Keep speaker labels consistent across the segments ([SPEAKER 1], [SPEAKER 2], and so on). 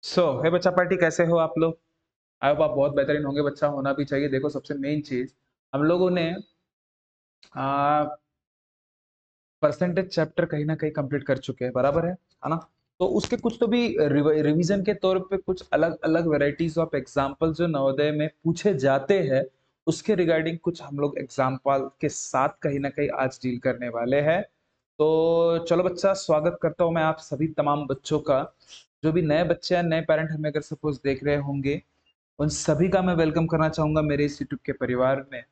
[SPEAKER 1] हे बच्चा पार्टी कैसे हो आप लोग? आई होप आप बहुत बेहतरीन होंगे। बच्चा होना भी चाहिए। देखो सबसे मेन चीज हम लोगों ने परसेंटेज चैप्टर कहीं ना कहीं कंप्लीट कर चुके हैं, बराबर है ना? तो उसके कुछ तो भी रिवीजन के तौर पे कुछ अलग अलग वेराइटीज ऑफ एग्जाम्पल जो नवोदय में पूछे जाते हैं, उसके रिगार्डिंग कुछ हम लोग एग्जाम्पल के साथ कहीं ना कहीं आज डील करने वाले हैं। तो चलो बच्चा, स्वागत करता हूँ मैं आप सभी तमाम बच्चों का। जो भी नए बच्चे हैं, नए पेरेंट हमें अगर सपोज देख रहे होंगे, उन सभी का मैं वेलकम करना चाहूंगा मेरे इस यूट्यूब के परिवार में।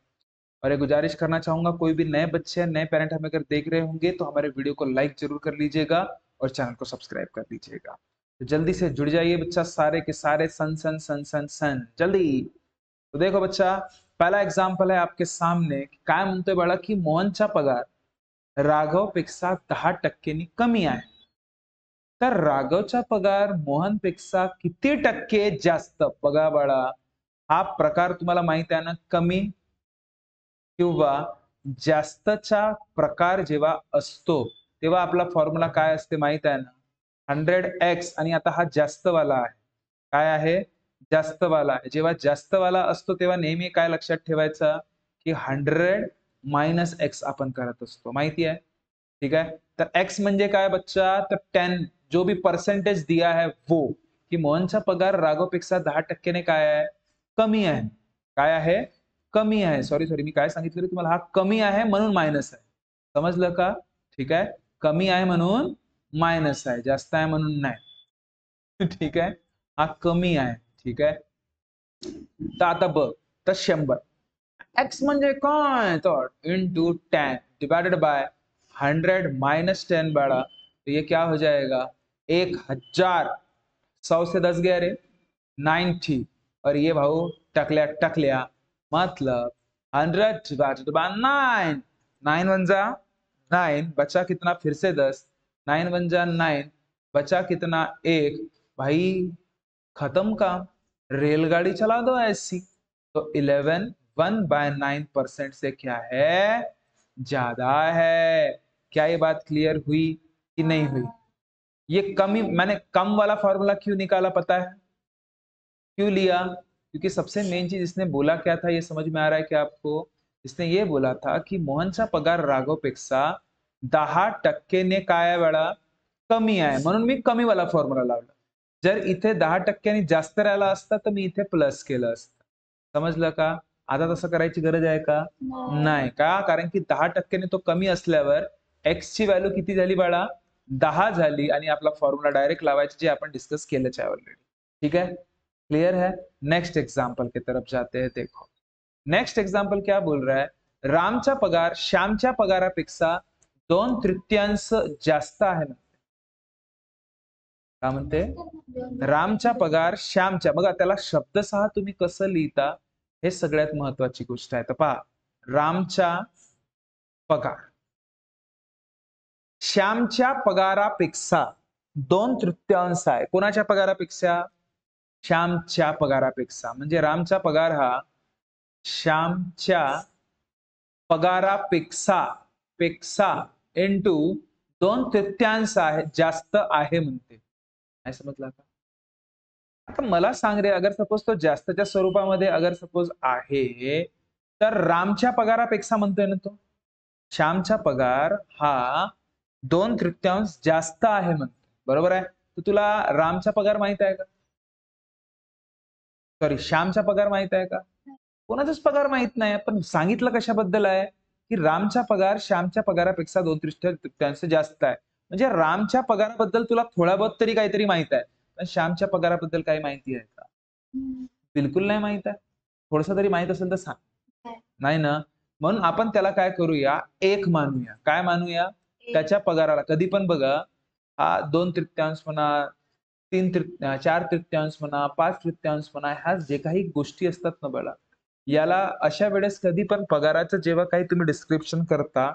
[SPEAKER 1] और ये गुजारिश करना चाहूंगा, कोई भी नए बच्चे नए पेरेंट हमें अगर देख रहे होंगे तो हमारे वीडियो को लाइक जरूर कर लीजिएगा और चैनल को सब्सक्राइब कर लीजिएगा। तो जल्दी से जुड़ जाइए बच्चा, सारे के सारे सन सन सन सन सन जल्दी। तो देखो बच्चा, पहला एग्जाम्पल है आपके सामने। काय म्हणतोय बाळा की मोहनचा पगार राघवपेक्षा 10% कमी आहे। तर राघवचा पगार मोहनपेक्षा किती टक्के जास्त? बघा बाळा, हा प्रकार तुम्हाला माहित आहे ना, कमी किंवा जास्तचा प्रकार जेव्हा असतो तेव्हा आपला फॉर्म्युला काय असते माहित आहे ना, 100x। आणि आता हा जास्तवाला आहे, काय आहे? जास्तवाला आहे। जेव्हा जास्तवाला असतो तेव्हा नेहमी काय लक्षात ठेवायचं की 100 मायनस एक्स आपण करत असतो, माहिती आहे? ठीक है। तर एक्स म्हणजे काय बच्चा? तर 10 जो भी परसेंटेज दिया है वो, कि मोहनचा पगार राघवपेक्षा 10% काय आहे? कमी आहे। काय आहे? कमी आहे। सॉरी सॉरी, मी काय सांगितलं रे तुम्हाला? हा कमी आहे म्हणून मायनस आहे, समजलं का? ठीक आहे, कमी आहे म्हणून मायनस आहे, जास्त आहे म्हणून नाही। ठीक आहे, हा कमी आहे। ठीक आहे, तर आता बघ, तर 100 एक्स म्हणजे काय? तर इंटू 10 डिवाइडेड बाय 100 माइनस 10 बड़ा, तो ये क्या हो जाएगा? 1000। 100 से 10 गया रे, 90। और ये भाऊ टकल्या टकल्या, मतलब 100 डिवाइडेड बाय 9। 9 वन जा 9, बचा कितना? फिर से 10। 9 वन जा 9, बचा कितना? 1। भाई खत्म काम, रेलगाड़ी चला दो ऐसी। तो 11 1/9% से क्या है? ज्यादा है। क्या ये बात क्लियर हुई कि नहीं हुई? ये कमी, मैंने कम वाला फॉर्मूला क्यों निकाला पता है? क्यों लिया? क्योंकि सबसे मेन चीज इसने बोला क्या था, ये समझ में आ रहा है क्या आपको? इसने ये बोला था की मोहनचा पगार राघवपेक्षा 10% काय आहे वेळा? कमी आहे, म्हणून मी कमी वाला फॉर्म्युला लावला। जर इथे 10% जास्त राहिला असता तर मी इथे प्लस केलं असतं, समजलं का? आता तसं करायची गरज आहे का? नाही का? कारण की 10% तो कमी असल्यावर एक्स ची व्हॅल्यू किती झाली बाळा? 10 झाली, आणि आपला फॉर्म्युला डायरेक्ट लावायचा जे आपण डिस्कस केलंच आहे ऑलरेडी। ठीक है, क्लियर है? नेक्स्ट एग्जाम्पल की तरफ जाते हैं। देखो नेक्स्ट एग्जाम्पल क्या बोल रहा है? रामचा पगार श्यामच्या पगारापेक्षा 2/3 जास्त आहे ना। काय म्हणते? रामचा पगार श्यामच्या, बघा त्याला शब्दशः तुम्ही कसं लिहिता हे सगळ्यात महत्वाची गोष्ट आहे। तर पहा, रामचा पगार श्यामच्या पगारापेक्षा 2/3 आहे। कोणाच्या पगारापेक्षा? श्यामच्या पगारापेक्षा। म्हणजे रामचा पगार हा श्यामच्या पगारापेक्षा पेक्षा इंटू 2/3 आहे, जास्त आहे म्हणते। काय समजला का? आता मला सांग रे, अगर सपोज तो जास्तच्या स्वरूपामध्ये अगर सपोज आहे, तर रामच्या पगारापेक्षा म्हणतोय ना तो। श्यामचा पगार हा 2/3 जास्त आहे म्हणतो, बरोबर आहे? तर तुला रामचा पगार माहित आहे का? सॉरी, श्यामचा पगार माहित आहे का? कोणाचाच पगार माहित नाही, पण सांगितलं कशाबद्दल आहे की रामचा पगार श्यामच्या पगारापेक्षा 2/3 जास्त आहे। म्हणजे रामच्या पगाराबद्दल तुला थोडा बहुत तरी काहीतरी माहित आहे, पण श्यामच्या पगाराबद्दल काही माहिती आहे का? बिलकुल नाही माहित आहे। थोडस तरी माहित असेल तर सांग। नाही ना, म्हणून आपण त्याला काय करूया? एक मानूया। काय मानूया? त्याच्या पगाराला कधी पण बघा, हा 2/3 म्हणा, 4/3 म्हणा, 5/3 म्हणा, ह्या जे काही गोष्टी असतात ना बाळा, याला अशा वेळेस कधी पण पगाराचं जेव्हा काही तुम्ही डिस्क्रिप्शन करता,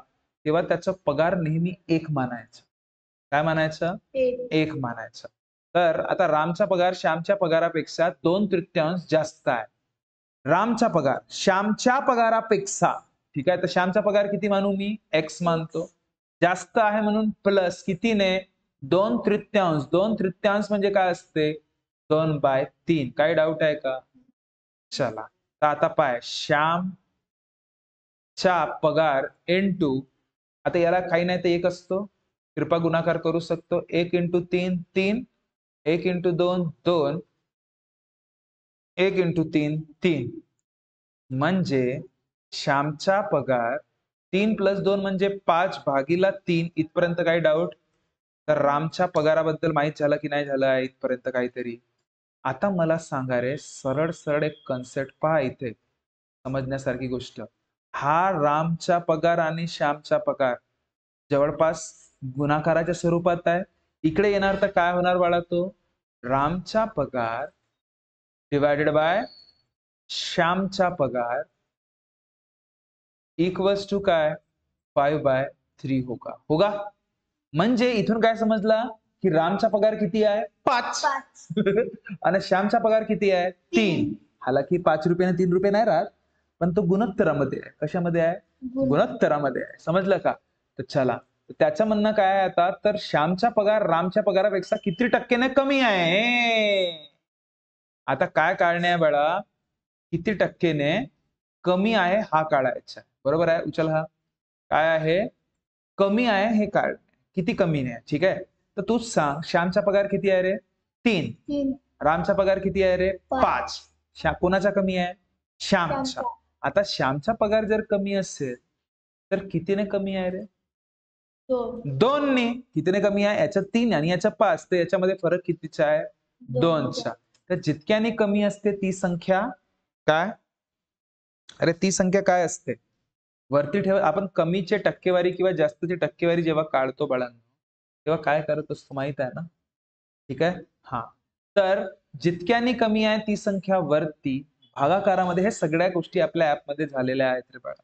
[SPEAKER 1] तेव्हा त्याचा पगार नेहमी एक मानायचं। काय मानायचं? एक मानायचं। तर आता रामचा पगार श्यामच्या पगारापेक्षा 2/3 जास्त आहे। रामचा पगार श्यामच्या पगारापेक्षा, ठीक आहे, तर श्यामचा पगार किती मानू मी? एक्स मानतो। जास्त आहे म्हणून प्लस कितीने? 2/3। 2/3 म्हणजे काय असते? 2/3. काही डाऊट आहे का? चला तर आता पाय, श्यामचा पगार इंटू, आता याला काही नाही तर एक असतो, कृपा गुणाकार करू शकतो. 1 × 3 3, 1 × 2 2, 1 × 3 3. म्हणजे श्यामचा पगार 3 + 2 म्हणजे 5/3. इथपर्यंत काही डाऊट? तर रामच्या पगाराबद्दल माहित झालं की नाही झालं आहे इथपर्यंत काहीतरी? आता मला सांगा रे, सरळ सरळ एक कन्सेप्ट पहा इथे, समजण्यासारखी गोष्ट. हा रामचा पगार आणि श्यामचा पगार जवळपास गुणाकाराच्या स्वरूपात आहे. इकडे येणार तर काय होणार बाळा? तो रामचा पगार डिवायडेड बाय श्यामचा पगार इक्वल्स टू काय? 5/3 होगा. म्हणजे इथून काय समजला की रामचा पगार किती आहे? 5. आणि श्यामचा पगार किती आहे? 3. हालाकी 5 रुपये 3 रुपये नाही राहत, पण तो गुणोत्तरामध्ये आहे. कशामध्ये आहे? गुणोत्तरामध्ये आहे. समजलं का? तर चला, त्याचं म्हणणं काय आहे आता? तर श्यामचा पगार रामच्या पगारापेक्षा किती टक्केने कमी आहे? आता काय काढणे आहे बाळा? किती टक्केने कमी आहे हा काढायचा. बरोबर आहे? उचल हा. काय आहे? कमी आहे हे काढ. किती कमी नाही? ठीक आहे. तर तूच सांग, श्यामचा पगार किती आहे रे? 3. रामचा पगार किती आहे रे? 5. कोणाचा कमी आहे? श्यामचा. आता श्यामचा पगार जर कमी असेल तर कितीने कमी आहे रे? 2 ने. कितीने कमी आहे? याच्यात 3 आणि याच्यात 5. तर याच्यामध्ये फरक कितीचा आहे? 2चा. तर जितक्याने कमी असते ती संख्या काय? अरे ती संख्या काय असते? वरती ठेव. आपण कमीचे टक्केवारी किंवा जास्तची टक्केवारी जेव्हा काढतो बाळांनो, तेव्हा काय करत असतो माहित आहे ना? ठीक आहे. हा, तर जितक्याने कमी आहे ती संख्या वरती भागाकारामध्ये. हे सगळ्या गोष्टी आपल्या ऍपमध्ये झालेल्या आहेत रे बाळा.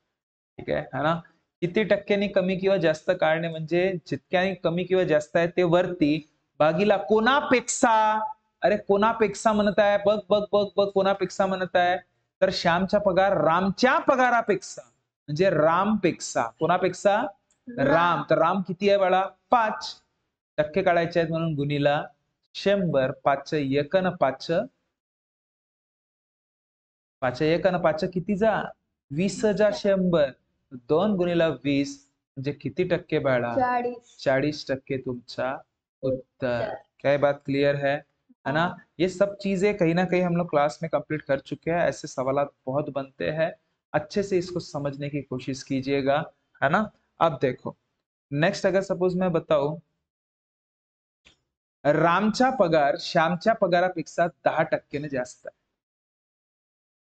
[SPEAKER 1] ठीक आहे ना? किती टक्क्यांनी कमी किंवा जास्त काढणे म्हणजे जितक्याने कमी किंवा जास्त आहे ते वरती भागीला कोणापेक्षा. अरे कोणापेक्षा म्हणत आहे? बघ बघ बघ बघ, कोणापेक्षा म्हणत आहे? तर श्यामचा पगार रामच्या पगारापेक्षा, म्हणजे रामपेक्षा. कोणापेक्षा? राम. तर राम किती आहे बाळा? 5. टक्के काढायचे आहेत म्हणून गुणीला 100. 5 1 न 5, 5 1 न 5 किती जा? 20,100. 2 गुणीला 20 म्हणजे किती टक्के बाळा? 40% तुमचा उत्तर. क्या बात क्लियर है ना? ये सब चीजें कहीं ना कहीं हम लोग क्लास में कंप्लीट कर चुके हैं. ऐसे सवाल बहुत बनते हैं. अच्छे से इसको समझने की कोशिश कीजिएगा, है ना? अब देखो नेक्स्ट, अगर सपोज मैं बताऊं, रामचा पगार श्यामच्या पगारापेक्षा 10% जास्त आहे.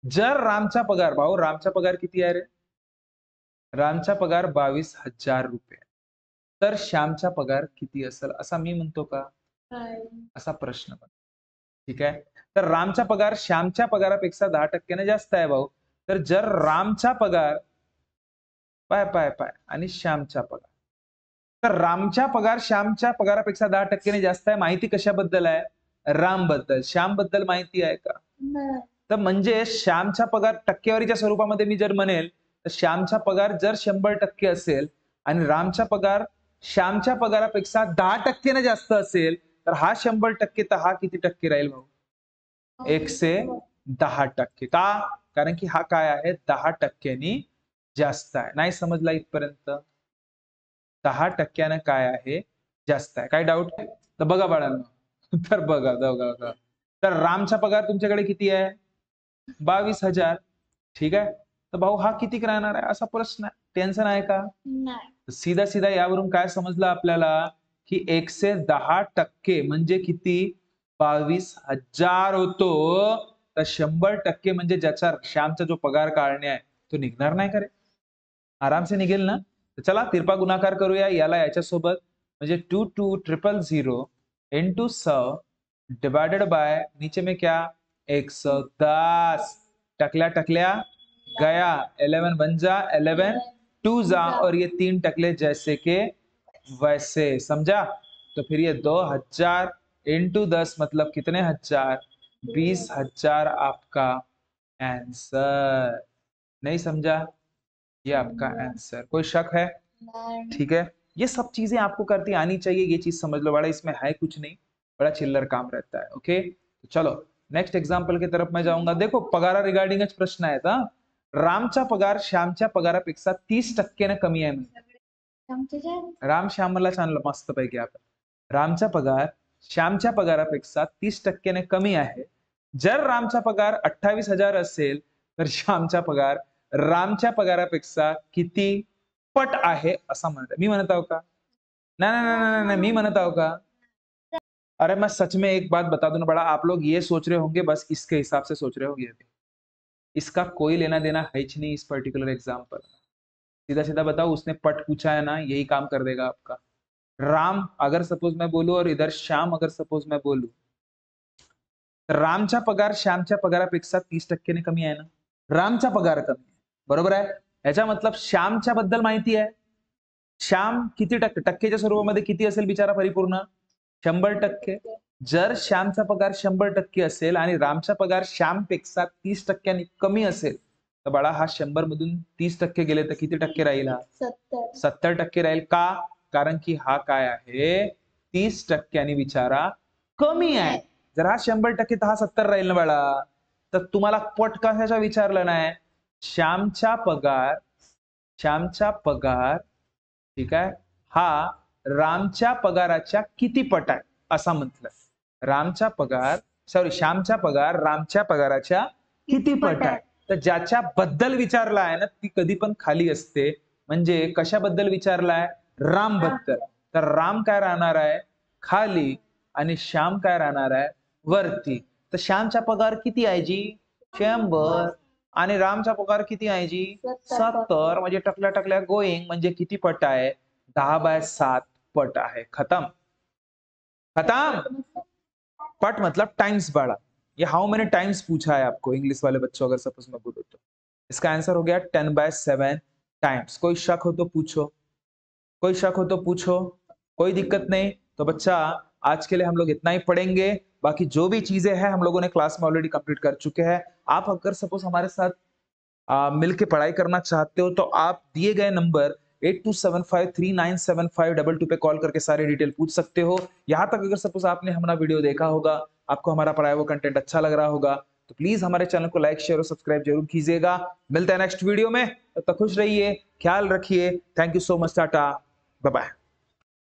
[SPEAKER 1] जर रामचा पगार, भाऊ रामचा पगार किती आहे रे? रामचा पगार 22,000 रुपये. तर श्यामचा पगार किती असेल असा मी म्हणतो का? असा प्रश्न. ठीक आहे. तर रामचा पगार श्यामच्या पगारापेक्षा 10% जास्त आहे भाऊ. तर जर रामचा पगार पाय आणि श्यामचा पगार, तर रामचा पगार श्यामच्या पगारापेक्षा 10% जास्त आहे. माहिती कशाबद्दल आहे? राम बद्दल. श्याम बद्दल माहिती आहे का? तर म्हणजे श्यामचा पगार टक्केवारीच्या स्वरूपामध्ये मी जर म्हणेल तर श्यामचा पगार जर 100% असेल आणि रामचा पगार श्यामच्या पगारापेक्षा 10% जास्त असेल, तर हा 100%, तर हा किती टक्के राहील भाऊ? 110%. का? कारण की हा काय आहे? 10% जास्त आहे. नाही समजला इथपर्यंत? 10% काय आहे? जास्त आहे. काय डाऊट? तर बघा बाळांनो, तर बघा. तर रामचा पगार तुमच्याकडे किती आहे? 22,000. ठीक आहे. तर भाऊ हा किती राहणार आहे असा प्रश्न आहे. टेन्शन आहे का? सीधा सीधा यावरून काय समजलं आपल्याला की 110% म्हणजे किती? 22,000 होतो. तर 100% म्हणजे ज्याचा श्यामचा जो पगार काढणे आहे तो निघणार नाही का रे? आराम से निघेल ना? तर चला तिरपा गुणाकार करूया याला याच्यासोबत. म्हणजे 22,000 इंटू 100 डिवाइडेड बाय नीचे में क्या? 110. टकल्या गया. 11 बन जा, 11 2 जा, और ये 3 टकले जैसे के वैसे. समझा? तो फिर ये 2,000 इंटू 10 मतलब कितने हजार? 20,000 आपका आंसर. नहीं समझा? ये आपका आंसर. कोई शक है? ठीक है. ये सब चीजें आपको करती आनी चाहिए. ये चीज समझ लो बड़ा, इसमें है कुछ नहीं, बड़ा चिल्लर काम रहता है. ओके. तो चलो नेक्स्ट एक्झाम्पल की तरफ मैं जाऊंगा. देखो पगारा रिगार्डिंगच प्रश्न आहेत हा. रामचा पगार श्यामच्या पगारापेक्षा 30% कमी आहे. राम श्यामला छानलं मस्त पैकी आपण. रामचा पगार श्यामच्या पगारापेक्षा 30% कमी आहे. जर रामचा पगार 28,000 असेल तर श्यामचा पगार रामच्या पगारापेक्षा किती पट आहे असं म्हणत. मी म्हणत आहो का? नहीं, मी म्हणत आहो का? अरे मैं सच में एक बात बता दूं ना बड़ा, आप लोग ये सोच रहे होंगे बस इसके हिसाब से सोच रहे होंगे अभी. इसका कोई लेना देना है ही नहीं इस पर्टिकुलर एग्जाम्पल. सीधा सीधा बताओ, उसने पट पूछा है ना, यही काम कर देगा आपका. राम अगर सपोज मैं बोलूं और इधर श्याम अगर सपोज मैं बोलूं, रामचा पगार श्यामच्या पगारापेक्षा 30% कमी आहे ना. रामचा पगार कमी आहे, बरोबर आहे. याचा मतलब श्यामच्या बद्दल माहिती आहे. श्याम किती टक्के, टक्केच्या स्वरूपामध्ये किती असेल बिचारा परिपूर्ण? 100%. जर श्यामचा पगार 100% असेल आणि रामचा पगार श्यामपेक्षा 30% कमी असेल तर बाळा हा 100 मधून 30% गेले तर किती टक्के राहील? हा 70% राहील. का? कारण की हा काय आहे, 30% बिचारा कमी आहे. जर हा 100% तर हा 70 राहील ना बाळा. तर तुम्हाला पट कशाचा विचारलं नाही? श्यामचा पगार ठीक आहे हा रामच्या पगाराच्या किती पट आहे असं म्हटलं. श्यामचा पगार रामच्या पगाराच्या किती पट आहे. तर ज्याच्या बद्दल विचारला आहे ना ती कधी पण खाली असते. म्हणजे कशाबद्दल विचारलाय? राम बद्दल. तर राम काय राहणार आहे? खाली आणि श्याम काय राहणार आहे? वरती. तर श्यामचा पगार किती आहे जी? 100 आणि रामचा पगार किती आहे जी? 70. म्हणजे टकल्या टकल्या गोईंग. म्हणजे किती पट आहे? 10/7 पट आहे. खत्म. पट मतलब टाइम्स बाड़ा. ये हाउ मेनी टाइम्स पूछा है आपको इंग्लिश वाले बच्चों, अगर सपोज मैं बोलूं तो. इसका आंसर हो गया 10/7 टाइम्स. कोई शक हो तो पूछो, कोई दिक्कत नहीं. तो बच्चा आज के लिए हम लोग इतना ही पढ़ेंगे. बाकी जो भी चीजें हैं हम लोगों ने क्लास में ऑलरेडी कंप्लीट कर चुके हैं. आप अगर सपोज हमारे साथ मिलके पढ़ाई करना चाहते हो तो आप दिए गए नंबर 8275397522 पे कॉल करके सारे डिटेल पूछ सकते हो. यहाँ तक अगर सपोज आपने हमारा वीडियो देखा होगा, आपको हमारा पढ़ाया हुआ कंटेंट अच्छा लग रहा होगा तो प्लीज हमारे चैनल को लाइक शेयर और सब्सक्राइब जरूर कीजिएगा. मिलते हैं नेक्स्ट वीडियो में. तब तक खुश रहिए, ख्याल रखिए. Thank you so much. Tata, bye bye.